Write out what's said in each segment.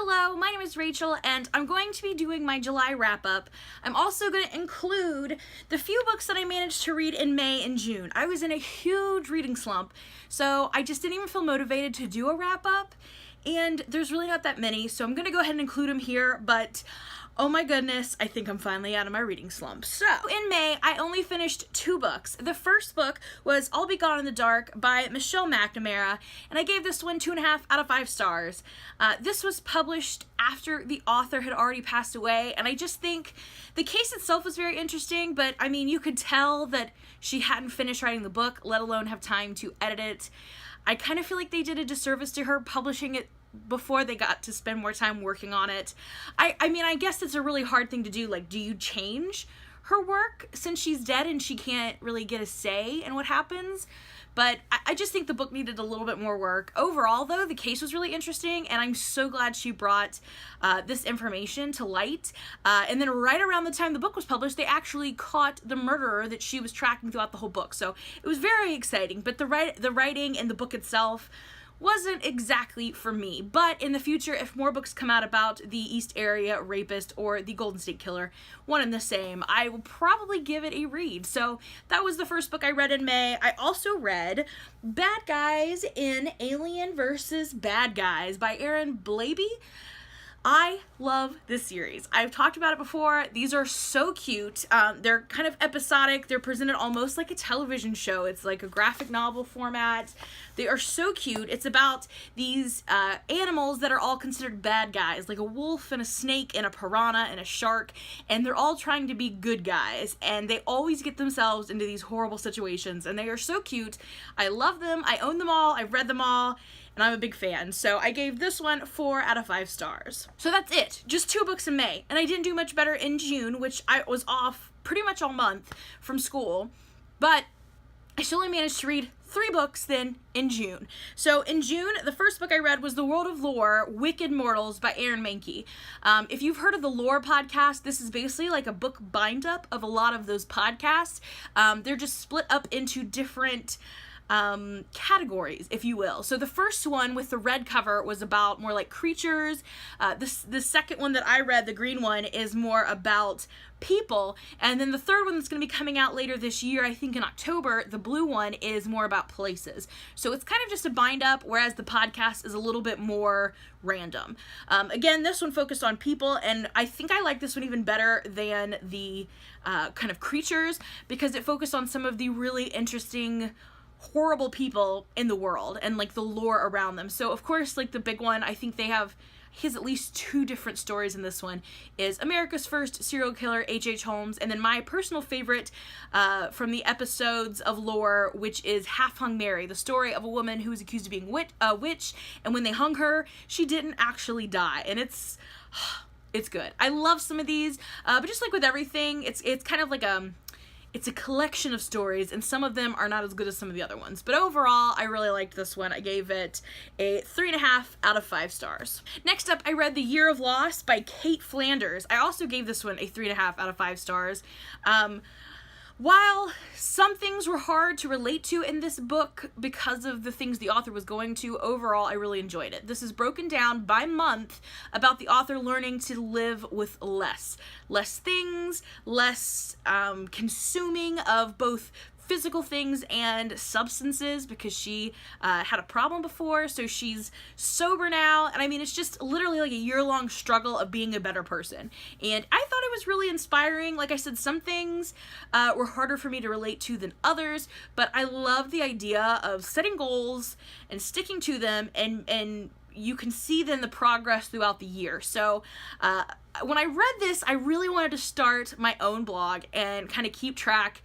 Hello, my name is Rachel, and I'm going to be doing my July wrap-up. I'm also going to include the few books that I managed to read in May and June. I was in a huge reading slump, so I just didn't even feel motivated to do a wrap-up, and there's really not that many, so I'm going to go ahead and include them here, but oh my goodness, I think I'm finally out of my reading slump. So, in May, I only finished 2 books. The first book was I'll Be Gone in the Dark by Michelle McNamara, and I gave this one 2.5 out of 5 stars. This was published after the author had already passed away, and I just think the case itself was very interesting, but I mean, you could tell that she hadn't finished writing the book, let alone have time to edit it. I kind of feel like they did a disservice to her publishing it before they got to spend more time working on it. I mean, I guess it's a really hard thing to do. Like, do you change her work since she's dead and she can't really get a say in what happens? But I just think the book needed a little bit more work. Overall, though, the case was really interesting, and I'm so glad she brought this information to light. And then right around the time the book was published, they actually caught the murderer that she was tracking throughout the whole book. So it was very exciting, but the writing and the book itself wasn't exactly for me. But in the future, if more books come out about the East Area Rapist or the Golden State Killer, one and the same, I will probably give it a read. So that was the first book I read in May. I also read Bad Guys in Alien vs. Bad Guys by Erin Blabey. I love this series. I've talked about it before. These are so cute. They're kind of episodic. They're presented almost like a television show. It's like a graphic novel format. They are so cute. It's about these animals that are all considered bad guys, like a wolf and a snake and a piranha and a shark, and they're all trying to be good guys, and they always get themselves into these horrible situations, and they are so cute. I love them. I own them all. I've read them all, and I'm a big fan. So I gave this one 4 out of 5 stars. So that's it. Just 2 books in May. And I didn't do much better in June, which I was off pretty much all month from school. But I still only managed to read 3 books then in June. So in June, the first book I read was The World of Lore, Wicked Mortals by Aaron Mahnke. If you've heard of the Lore podcast, this is basically like a book bind-up of a lot of those podcasts. They're just split up into different categories, if you will. So the first one with the red cover was about more like creatures. The second one that I read, the green one, is more about people. And then the third one that's going to be coming out later this year, I think in October, the blue one, is more about places. So it's kind of just a bind up, whereas the podcast is a little bit more random. Again, this one focused on people, and I think I like this one even better than the kind of creatures, because it focused on some of the really interesting horrible people in the world and like the lore around them. So of course, like the big one, I think he has at least 2 different stories in this one, is America's first serial killer, H.H. Holmes, and then my personal favorite from the episodes of Lore, which is Half Hung Mary, the story of a woman who was accused of being a witch, and when they hung her, she didn't actually die, and it's good. I love some of these, but just like with everything, it's kind of like it's a collection of stories, and some of them are not as good as some of the other ones. But overall, I really liked this one. I gave it a 3.5 out of 5 stars. Next up, I read The Year of Loss by Kate Flanders. I also gave this one a 3.5 out of 5 stars. While some things were hard to relate to in this book because of the things the author was going to, overall I really enjoyed it. This is broken down by month about the author learning to live with less things, less consuming of both physical things and substances, because she had a problem before, so she's sober now, and I mean, it's just literally like a year-long struggle of being a better person, and I thought it was really inspiring. Like I said, some things were harder for me to relate to than others, but I love the idea of setting goals and sticking to them, and you can see then the progress throughout the year. So when I read this, I really wanted to start my own blog and kind of keep track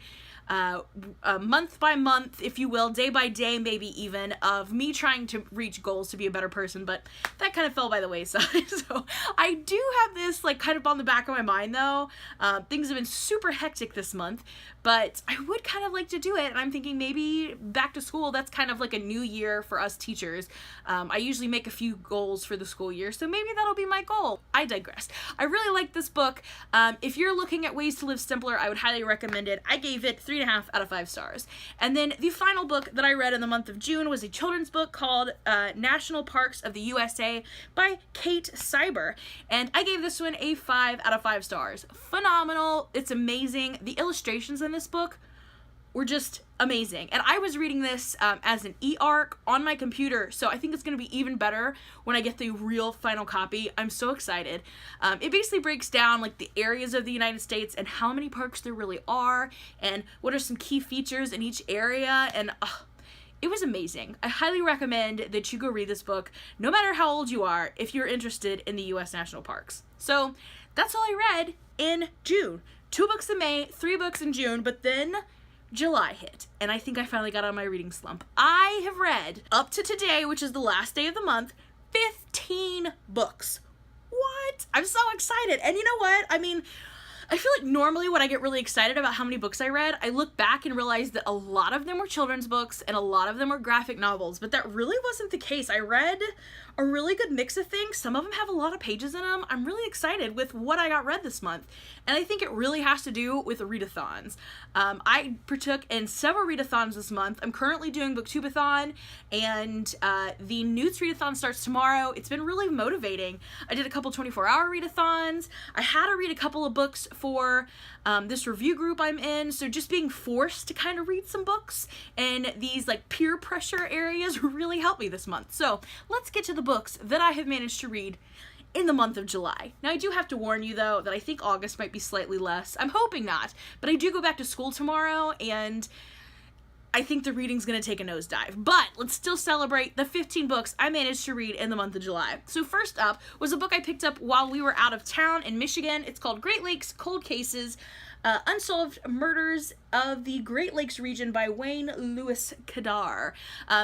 month by month, if you will, day by day, maybe even, of me trying to reach goals to be a better person, but that kind of fell by the wayside. So I do have this like kind of on the back of my mind though. Things have been super hectic this month, but I would kind of like to do it, and I'm thinking maybe back to school, that's kind of like a new year for us teachers. I usually make a few goals for the school year, so maybe that'll be my goal. I digress. I really like this book. If you're looking at ways to live simpler, I would highly recommend it. I gave it 3 3.5 out of 5 stars. And then the final book that I read in the month of June was a children's book called National Parks of the USA by Kate Cyber. And I gave this one a 5 out of 5 stars. Phenomenal. It's amazing. The illustrations in this book were just amazing. And I was reading this as an e-arc on my computer, so I think it's going to be even better when I get the real final copy. I'm so excited. It basically breaks down like the areas of the United States and how many parks there really are and what are some key features in each area, and it was amazing. I highly recommend that you go read this book, no matter how old you are, if you're interested in the U.S. national parks. So that's all I read in June. 2 books in May, 3 books in June, but then July hit, and I think I finally got on my reading slump. I have read, up to today, which is the last day of the month, 15 books. What? I'm so excited. And you know what? I mean, I feel like normally when I get really excited about how many books I read, I look back and realize that a lot of them were children's books and a lot of them were graphic novels, but that really wasn't the case. I read a really good mix of things. Some of them have a lot of pages in them. I'm really excited with what I got read this month, and I think it really has to do with the readathons. I partook in several readathons this month. I'm currently doing Booktubeathon, and the Newts readathon starts tomorrow. It's been really motivating. I did a couple 24-hour readathons. I had to read a couple of books for this review group I'm in, so just being forced to kind of read some books and these like peer pressure areas really helped me this month. So let's get to the books that I have managed to read in the month of July. Now I do have to warn you though that I think August might be slightly less. I'm hoping not, but I do go back to school tomorrow and I think the reading's gonna take a nosedive, but let's still celebrate the 15 books I managed to read in the month of July. So first up was a book I picked up while we were out of town in Michigan. It's called Great Lakes Cold Cases, Unsolved Murders of the Great Lakes Region by Wayne Lewis Kadar.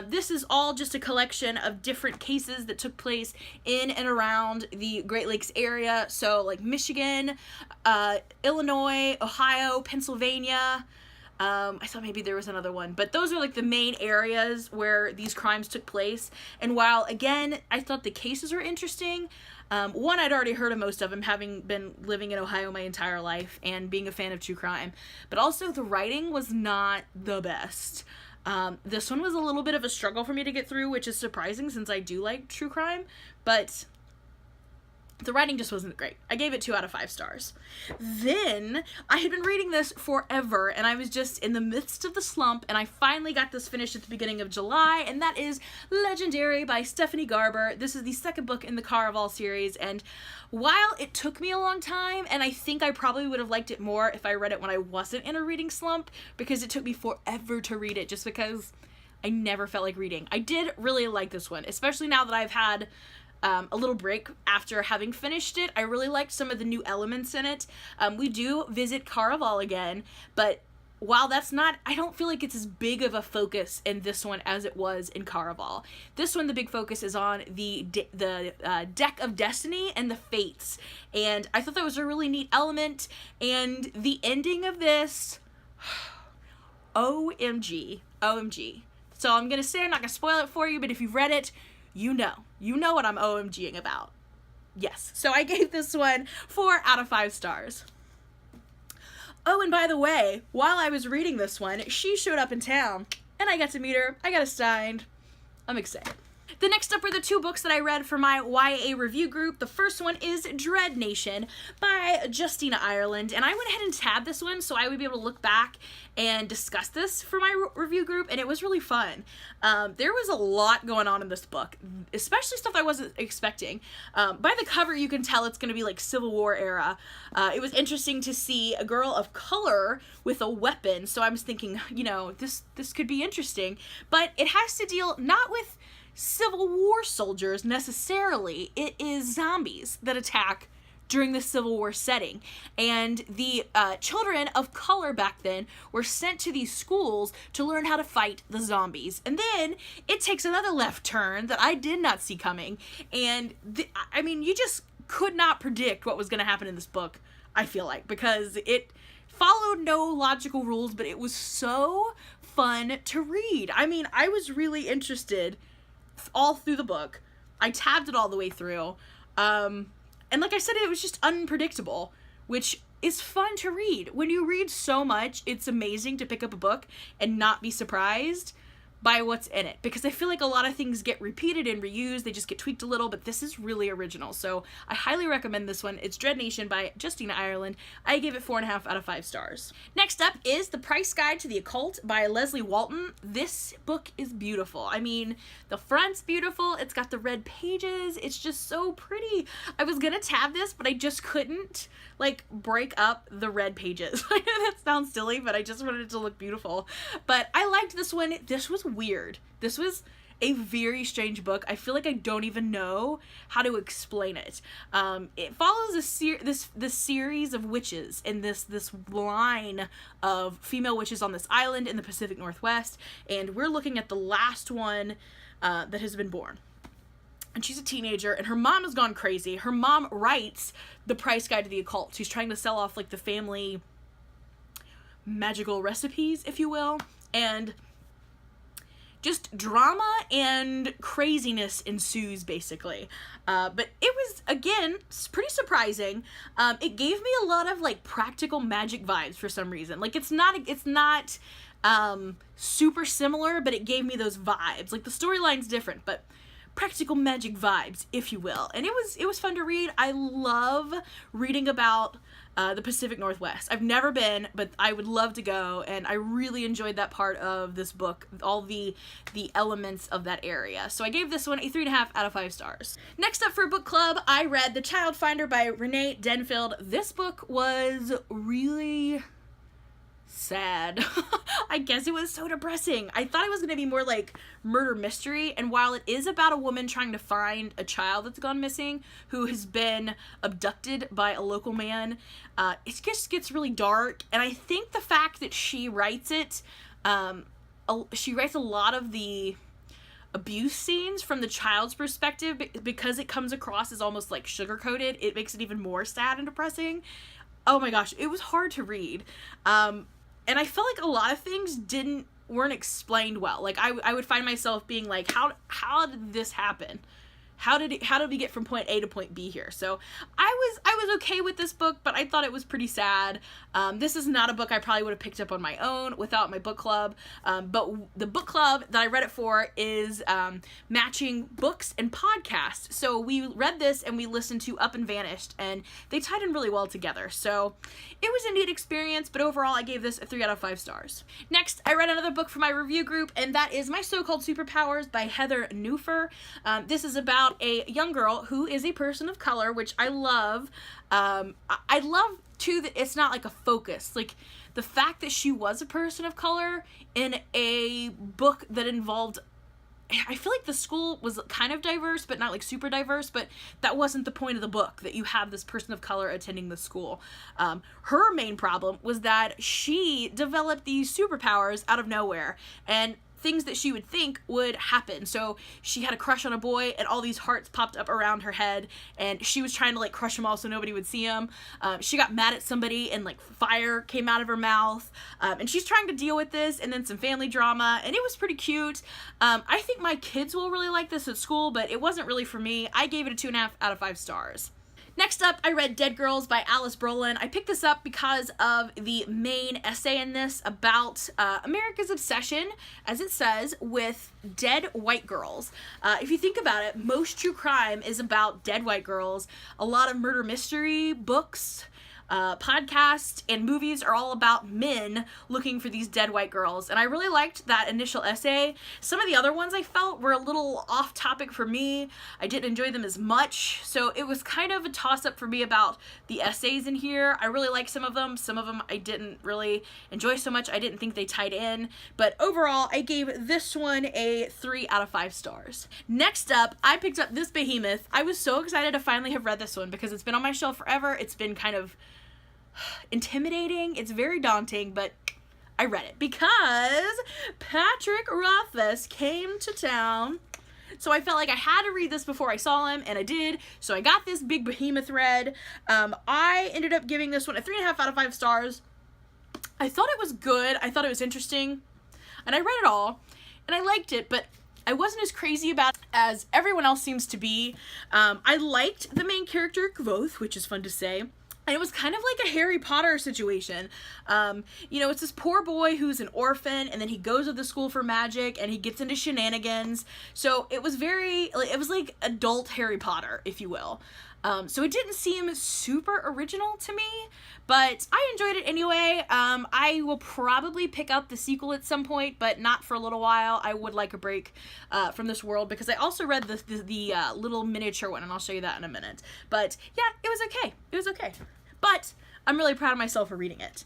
This is all just a collection of different cases that took place in and around the Great Lakes area. So like Michigan, Illinois, Ohio, Pennsylvania. I thought maybe there was another one, but those are like the main areas where these crimes took place. And while, again, I thought the cases were interesting, one, I'd already heard of most of them, having been living in Ohio my entire life and being a fan of true crime, but also the writing was not the best. This one was a little bit of a struggle for me to get through, which is surprising since I do like true crime, but the writing just wasn't great. I gave it 2 out of 5 stars. Then, I had been reading this forever, and I was just in the midst of the slump, and I finally got this finished at the beginning of July, and that is Legendary by Stephanie Garber. This is the second book in the Caraval series, and while it took me a long time, and I think I probably would have liked it more if I read it when I wasn't in a reading slump, because it took me forever to read it, just because I never felt like reading. I did really like this one, especially now that I've had a little break after having finished it. I really liked some of the new elements in it. We do visit Caraval again, but while that's not, I don't feel like it's as big of a focus in this one as it was in Caraval. This one, the big focus is on the deck of destiny and the fates, and I thought that was a really neat element, and the ending of this, OMG. So I'm gonna say, I'm not gonna spoil it for you, but if you've read it, you know what I'm OMGing about. Yes, so I gave this one 4 out of 5 stars. Oh, and by the way, while I was reading this one, she showed up in town, and I got to meet her. I got it signed. I'm excited. The next up are the 2 books that I read for my YA review group. The first one is Dread Nation by Justina Ireland, and I went ahead and tabbed this one so I would be able to look back and discuss this for my review group, and it was really fun. There was a lot going on in this book, especially stuff I wasn't expecting. By the cover, you can tell it's going to be like Civil War era. It was interesting to see a girl of color with a weapon, so I was thinking, you know, this could be interesting, but it has to deal not with Civil War soldiers necessarily. It is zombies that attack during the Civil War setting, and the children of color back then were sent to these schools to learn how to fight the zombies. And then it takes another left turn that I did not see coming, and I mean, you just could not predict what was going to happen in this book, I feel like, because it followed no logical rules, but it was so fun to read. I mean, I was really interested all through the book. I tabbed it all the way through. And like I said, it was just unpredictable, which is fun to read. When you read so much, it's amazing to pick up a book and not be surprised by what's in it, because I feel like a lot of things get repeated and reused, they just get tweaked a little, but this is really original, so I highly recommend this one. It's Dread Nation by Justina Ireland. I gave it 4.5 out of 5 stars. Next up is The Price Guide to the Occult by Leslie Walton. This book is beautiful. I mean, the front's beautiful, it's got the red pages, it's just so pretty. I was gonna tab this, but I just couldn't, like, break up the red pages. I know that sounds silly, but I just wanted it to look beautiful. But I liked this one. This was weird. This was a very strange book. I feel like I don't even know how to explain it. It follows this series of witches in this line of female witches on this island in the Pacific Northwest, and we're looking at the last one that has been born. And she's a teenager, and her mom has gone crazy. Her mom writes The Price Guide to the Occult. She's trying to sell off, like, the family magical recipes, if you will, and just drama and craziness ensues, basically. But it was, again, pretty surprising. It gave me a lot of, like, practical magic vibes for some reason. Like, it's not super similar, but it gave me those vibes. Like, the storyline's different, but practical magic vibes, if you will. And it was fun to read. I love reading about the Pacific Northwest. I've never been, but I would love to go, and I really enjoyed that part of this book, all the elements of that area. So I gave this one a 3.5 out of 5 stars. Next up for book club, I read The Child Finder by Renee Denfield. This book was really sad. I guess it was so depressing. I thought it was going to be more like murder mystery, and while it is about a woman trying to find a child that's gone missing who has been abducted by a local man, it just gets really dark. And I think the fact that she writes it, she writes a lot of the abuse scenes from the child's perspective, because it comes across as almost like sugar-coated. It makes it even more sad and depressing. Oh my gosh, it was hard to read. And I felt like a lot of things weren't explained well. Like, I would find myself being like, how did this happen? How did we get from point A to point B here? So I was okay with this book, but I thought it was pretty sad. This is not a book I probably would have picked up on my own without my book club. But the book club that I read it for is matching books and podcasts. So we read this and we listened to Up and Vanished, and they tied in really well together. So it was a neat experience, but overall I gave this a 3 out of 5 stars. Next, I read another book for my review group, and that is My So-Called Superpowers by Heather Newfer. This is about a young girl who is a person of color, which I love. I love, too, that it's not like a focus. Like, the fact that she was a person of color in a book that involved, I feel like the school was kind of diverse, but not like super diverse, but that wasn't the point of the book, that you have this person of color attending the school. Her main problem was that she developed these superpowers out of nowhere, and things that she would think would happen. So she had a crush on a boy, and all these hearts popped up around her head, and she was trying to, like, crush them all so nobody would see them. She got mad at somebody, and, like, fire came out of her mouth, and she's trying to deal with this, and then some family drama, and it was pretty cute. I think my kids will really like this at school, but it wasn't really for me. I gave it a 2.5 out of 5 stars. Next up, I read Dead Girls by Alice Brolin. I picked this up because of the main essay in this about America's obsession, as it says, with dead white girls. If you think about it, most true crime is about dead white girls. A lot of murder mystery books, podcasts, and movies are all about men looking for these dead white girls, and I really liked that initial essay. Some of the other ones I felt were a little off topic for me. I didn't enjoy them as much, so it was kind of a toss-up for me about the essays in here. I really liked some of them I didn't really enjoy so much. I didn't think they tied in, but overall I gave this one a 3 out of 5 stars. Next up, I picked up this Behemoth. I was so excited to finally have read this one because it's been on my shelf forever. It's been kind of intimidating. It's very daunting, but I read it because Patrick Rothfuss came to town. So I felt like I had to read this before I saw him, and I did. So I got this big Behemoth read. I ended up giving this one a 3.5 out of 5 stars. I thought it was good. I thought it was interesting. And I read it all, and I liked it, but I wasn't as crazy about it as everyone else seems to be. I liked the main character, Kvoth, which is fun to say. And it was kind of like a Harry Potter situation. You know, it's this poor boy who's an orphan, and then he goes to the school for magic, and he gets into shenanigans. So it was like adult Harry Potter, if you will. So it didn't seem super original to me, but I enjoyed it anyway. I will probably pick up the sequel at some point, but not for a little while. I would like a break from this world, because I also read the little miniature one, and I'll show you that in a minute. But yeah, it was okay. It was okay. But I'm really proud of myself for reading it.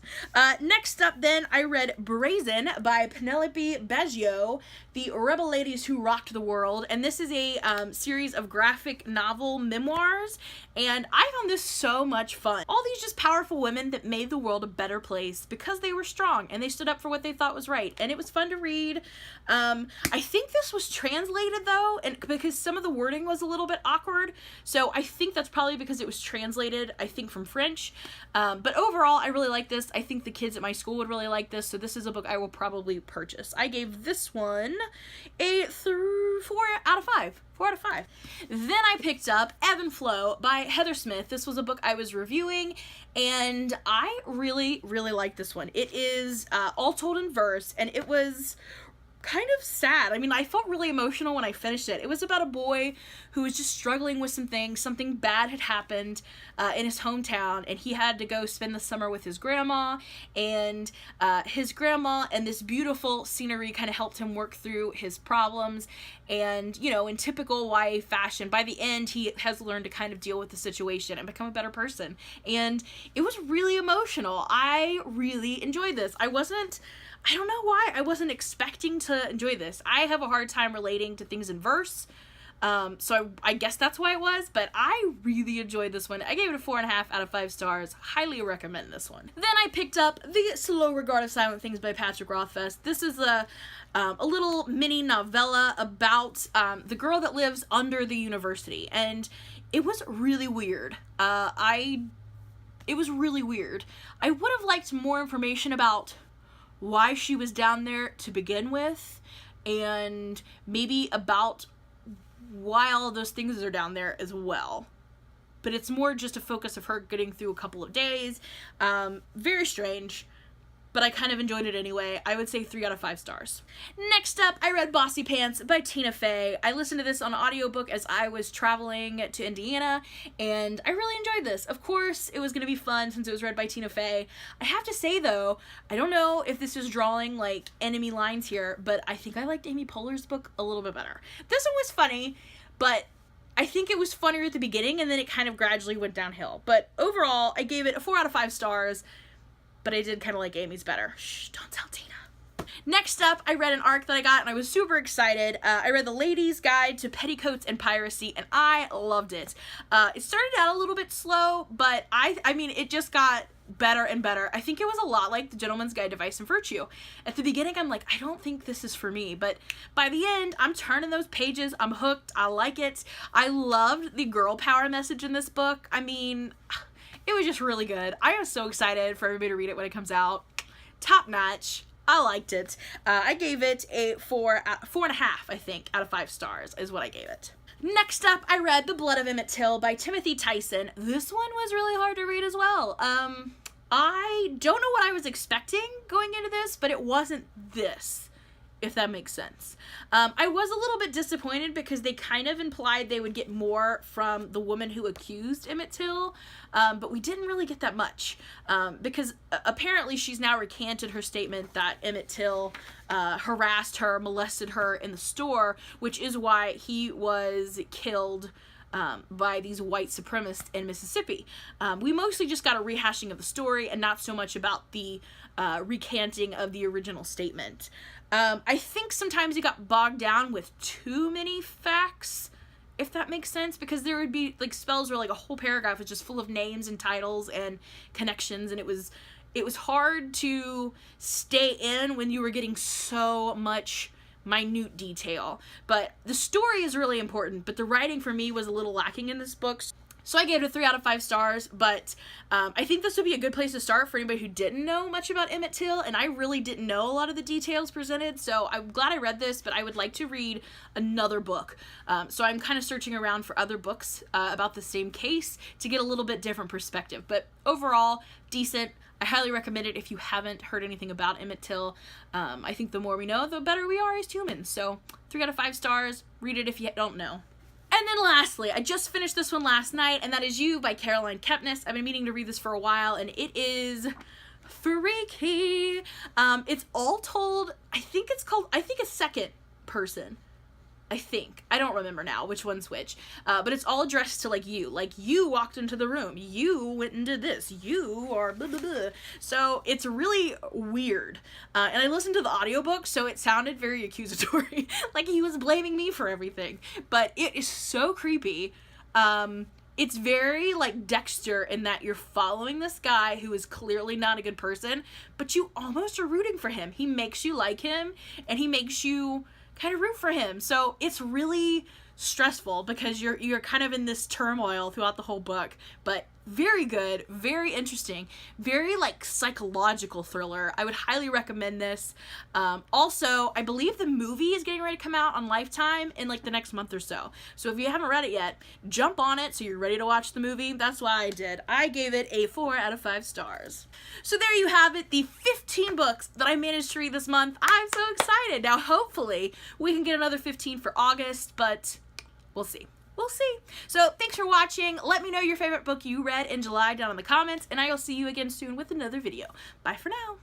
Next up then, I read Brazen by Penelope Baggio, the rebel ladies who rocked the world, and this is a series of graphic novel memoirs, and I found this so much fun. All these just powerful women that made the world a better place because they were strong and they stood up for what they thought was right, and it was fun to read. I think this was translated though, and because some of the wording was a little bit awkward, so I think that's probably because it was translated, I think, from French. But overall, I really like this. I think the kids at my school would really like this, so this is a book I will probably purchase. I gave this one a 4 out of 5. 4 out of 5. Then I picked up Ebb and Flow by Heather Smith. This was a book I was reviewing, and I really, really like this one. It is all told in verse, and it was kind of sad. I mean, I felt really emotional when I finished it. It was about a boy who was just struggling with some things. Something bad had happened in his hometown, and he had to go spend the summer with his grandma, and his grandma and this beautiful scenery kind of helped him work through his problems. And, you know, in typical YA fashion, by the end, he has learned to kind of deal with the situation and become a better person. And it was really emotional. I really enjoyed this. I don't know why I wasn't expecting to enjoy this. I have a hard time relating to things in verse, so I guess that's why it was, but I really enjoyed this one. I gave it a 4.5 out of 5 stars. Highly recommend this one. Then I picked up The Slow Regard of Silent Things by Patrick Rothfuss. This is a little mini novella about the girl that lives under the university, and it was really weird. It was really weird. I would have liked more information about why she was down there to begin with, and maybe about why all of those things are down there as well. But it's more just a focus of her getting through a couple of days. Very strange, but I kind of enjoyed it anyway. I would say 3 out of 5 stars. Next up, I read Bossypants by Tina Fey. I listened to this on audiobook as I was traveling to Indiana, and I really enjoyed this. Of course, it was going to be fun since it was read by Tina Fey. I have to say, though, I don't know if this is drawing, like, enemy lines here, but I think I liked Amy Poehler's book a little bit better. This one was funny, but I think it was funnier at the beginning, and then it kind of gradually went downhill. But overall, I gave it a 4 out of 5 stars. But I did kind of like Amy's better. Shh, don't tell Tina. Next up, I read an arc that I got, and I was super excited. I read The Ladies' Guide to Petticoats and Piracy, and I loved it. It started out a little bit slow, but I mean, it just got better and better. I think it was a lot like The Gentleman's Guide to Vice and Virtue. At the beginning, I'm like, I don't think this is for me, but by the end, I'm turning those pages. I'm hooked. I like it. I loved the girl power message in this book. I mean, it was just really good. I am so excited for everybody to read it when it comes out. Top notch. I liked it. I gave it a 4.5, I think, out of 5 stars is what I gave it. Next up, I read The Blood of Emmett Till by Timothy Tyson. This one was really hard to read as well. I don't know what I was expecting going into this, but it wasn't this, if that makes sense. I was a little bit disappointed because they kind of implied they would get more from the woman who accused Emmett Till, but we didn't really get that much, because apparently she's now recanted her statement that Emmett Till harassed her, molested her in the store, which is why he was killed by these white supremacists in Mississippi. We mostly just got a rehashing of the story and not so much about the recanting of the original statement. I think sometimes it got bogged down with too many facts, if that makes sense, because there would be like spells where like a whole paragraph was just full of names and titles and connections, and it was hard to stay in when you were getting so much minute detail. But the story is really important, but the writing for me was a little lacking in this book. So I gave it a 3 out of 5 stars, but I think this would be a good place to start for anybody who didn't know much about Emmett Till, and I really didn't know a lot of the details presented, so I'm glad I read this, but I would like to read another book. So I'm kind of searching around for other books about the same case to get a little bit different perspective, but overall, decent. I highly recommend it if you haven't heard anything about Emmett Till. I think the more we know, the better we are as humans, so 3 out of 5 stars. Read it if you don't know. And then lastly, I just finished this one last night, and that is You by Caroline Kepnes. I've been meaning to read this for a while, and it is freaky. It's all told, I think it's second person. I don't remember now which one's which, but it's all addressed to like you walked into the room, you went and did this, you are blah blah blah. So it's really weird, and I listened to the audiobook, so it sounded very accusatory, like he was blaming me for everything, but it is so creepy. It's very like Dexter in that you're following this guy who is clearly not a good person, but you almost are rooting for him. He makes you like him, and he makes you kind of root for him. So it's really stressful because you're kind of in this turmoil throughout the whole book, but very good, very interesting, very like psychological thriller. I would highly recommend this. Also, I believe the movie is getting ready to come out on Lifetime in like the next month or so. So if you haven't read it yet, jump on it so you're ready to watch the movie. That's why I did. I gave it a 4 out of 5 stars. So there you have it, the 15 books that I managed to read this month. I'm so excited. Now hopefully we can get another 15 for August, but we'll see. We'll see. So thanks for watching. Let me know your favorite book you read in July down in the comments, and I will see you again soon with another video. Bye for now.